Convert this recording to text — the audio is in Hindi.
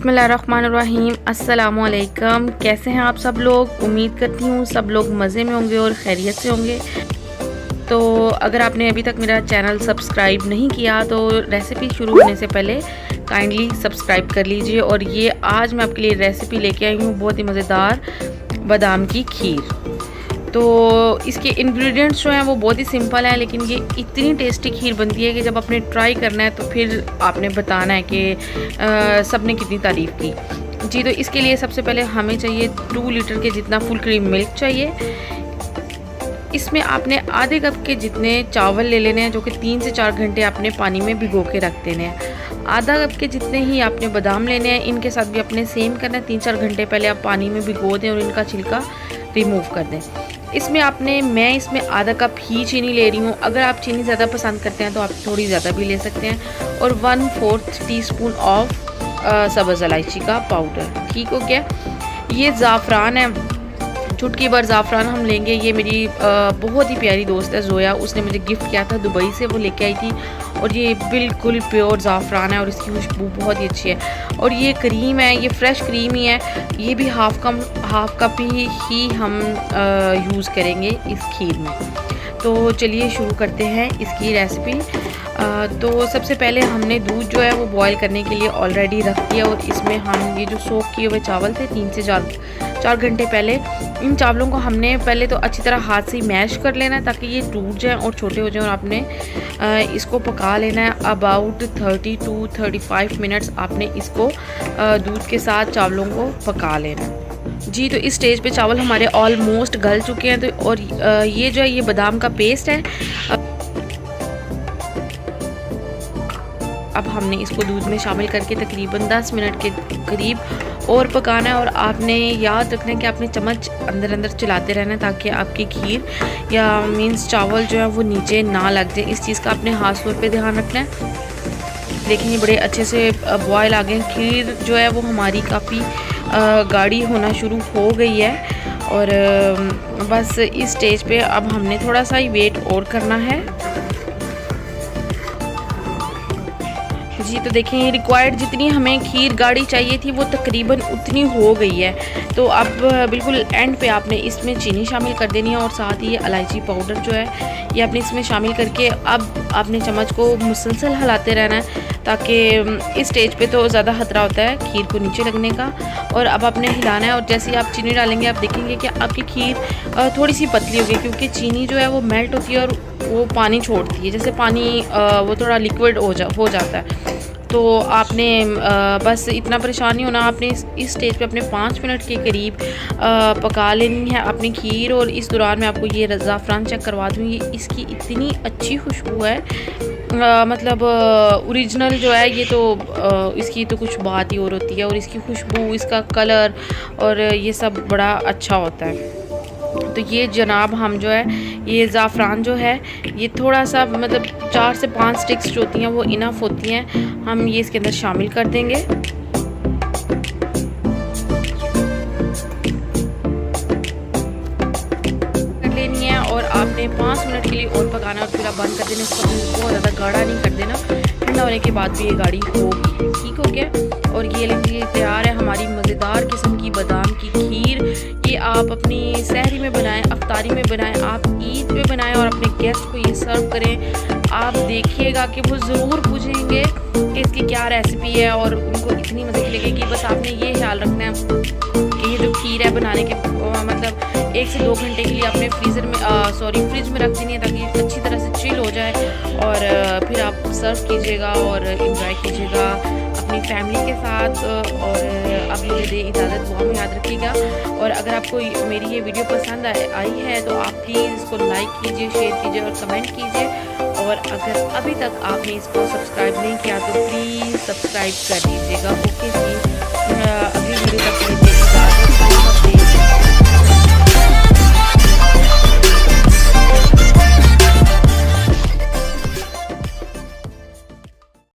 बिस्मिल्लाहिर्रहमानिर्रहीम। अस्सलामुअलैकुम। कैसे हैं आप सब लोग? उम्मीद करती हूँ सब लोग मज़े में होंगे और खैरियत से होंगे। तो अगर आपने अभी तक मेरा चैनल सब्सक्राइब नहीं किया तो रेसिपी शुरू होने से पहले काइंडली सब्सक्राइब कर लीजिए। और ये आज मैं आपके लिए रेसिपी लेके आई हूँ, बहुत ही मज़ेदार बादाम की खीर। तो इसके इंग्रेडिएंट्स जो हैं वो बहुत ही सिंपल हैं, लेकिन ये इतनी टेस्टी खीर बनती है कि जब आपने ट्राई करना है तो फिर आपने बताना है कि सबने कितनी तारीफ़ की जी। तो इसके लिए सबसे पहले हमें चाहिए 2 लीटर के जितना फुल क्रीम मिल्क चाहिए। इसमें आपने आधे कप के जितने चावल ले लेने हैं, जो कि 3 से 4 घंटे आपने पानी में भिगो के रख देने हैं। आधा कप के जितने ही आपने बादाम लेने हैं, इनके साथ भी अपने सेम करना है। 3-4 घंटे पहले आप पानी में भिगो दें और इनका छिलका रिमूव कर दें। मैं इसमें आधा कप ही चीनी ले रही हूँ। अगर आप चीनी ज़्यादा पसंद करते हैं तो आप थोड़ी ज़्यादा भी ले सकते हैं। और 1/4 टीस्पून ऑफ सब्ज़ इलायची का पाउडर। ठीक हो गया। ये ज़ाफ़रान है, चुटकी भर ज़ाफ़रान हम लेंगे। ये मेरी बहुत ही प्यारी दोस्त है ज़ोया, उसने मुझे गिफ्ट किया था, दुबई से वो लेके आई थी। और ये बिल्कुल प्योर ज़ाफ़रान है और इसकी खुशबू बहुत ही अच्छी है। और ये क्रीम है, ये फ्रेश क्रीम ही है। ये भी हाफ़ कप ही हम यूज़ करेंगे इस खीर में। तो चलिए शुरू करते हैं इसकी रेसिपी। तो सबसे पहले हमने दूध जो है वो बॉईल करने के लिए ऑलरेडी रख दिया। और इसमें हम ये जो सोक किए हुए चावल थे 3 से 4 घंटे पहले, इन चावलों को हमने पहले तो अच्छी तरह हाथ से मैश कर लेना है ताकि ये टूट जाएं और छोटे हो जाएं। और आपने इसको पका लेना है अबाउट 30 to 35 मिनट्स। आपने इसको दूध के साथ चावलों को पका लेना है जी। तो इस स्टेज पे चावल हमारे ऑलमोस्ट गल चुके हैं। तो और ये जो है ये बादाम का पेस्ट है। अब हमने इसको दूध में शामिल करके तकरीबन 10 मिनट के करीब और पकाना है। और आपने याद रखना है कि आपने चम्मच अंदर अंदर चलाते रहना है ताकि आपकी खीर या मीन्स चावल जो है वो नीचे ना लग जाए। इस चीज़ का आपने खास तौर पे ध्यान रखना है। देखिए ये बड़े अच्छे से बॉयल आ गए। खीर जो है वो हमारी काफ़ी गाढ़ी होना शुरू हो गई है। और बस इस स्टेज पे अब हमने थोड़ा सा ही वेट और करना है जी। तो देखें रिक्वायर्ड जितनी हमें खीर गाढ़ी चाहिए थी वो तकरीबन उतनी हो गई है। तो अब बिल्कुल एंड पे आपने इसमें चीनी शामिल कर देनी है और साथ ही इलायची पाउडर जो है ये आपने इसमें शामिल करके अब आपने चम्मच को मुसलसल हिलाते रहना है ताकि इस स्टेज पे तो ज़्यादा खतरा होता है खीर को नीचे लगने का। और अब आपने हिलाना है। और जैसे ही आप चीनी डालेंगे आप देखेंगे कि आपकी खीर थोड़ी सी पतली होगी, क्योंकि चीनी जो है वो मेल्ट होती है और वो पानी छोड़ती है। जैसे पानी वो थोड़ा लिक्विड हो जाता है। तो आपने बस इतना परेशान नहीं होना। आपने इस स्टेज पे अपने 5 मिनट के करीब पका लेनी है अपनी खीर। और इस दौरान मैं आपको ये ज़ाफ़रान चेक करवा दूँगी। इसकी इतनी अच्छी खुशबू है, मतलब ओरिजिनल जो है ये तो इसकी तो कुछ बात ही और होती है। और इसकी खुशबू, इसका कलर और ये सब बड़ा अच्छा होता है। तो ये जनाब हम जो है ये ज़ाफ़रान जो है ये थोड़ा सा मतलब 4 से 5 स्टिक्स जो होती हैं वो इनफ होती हैं। हम ये इसके अंदर शामिल कर देंगे। कर लेनी है और आपने 5 मिनट के लिए और पकाना और फिर आप बंद कर देना। उसको बहुत ज़्यादा गाढ़ा नहीं कर देना, ठंडा होने के बाद भी ये गाढ़ी होगी। ठीक हो गया। और ये लीजिए तैयार है हमारी मज़ेदार किस्म की बादाम की खीर। ये आप अपनी सहरी में बनाएं, अफ्तारी में बनाएं, आप ईद पे बनाएं और अपने गेस्ट को ये सर्व करें। आप देखिएगा कि वो ज़रूर पूछेंगे कि इसकी क्या रेसिपी है और उनको इतनी मज़े की लगेगी। बस आपने ये ख्याल रखना है कि ये जो खीर है बनाने के मतलब 1 से 2 घंटे के लिए आपने फ्रिज में रख देनी है ताकि अच्छी तरह से चिल हो जाए। और फिर आप सर्व कीजिएगा और इंजॉय कीजिएगा अपनी फैमिली के साथ। और अब मुझे दे इजाज़त, दुआ में याद रखिएगा। और अगर आपको मेरी ये वीडियो पसंद आई है तो आप प्लीज़ इसको लाइक कीजिए, शेयर कीजिए और कमेंट कीजिए। और अगर अभी तक आपने इसको सब्सक्राइब नहीं किया तो प्लीज़ सब्सक्राइब कर दीजिएगा। ओके जी, अगली वीडियो तक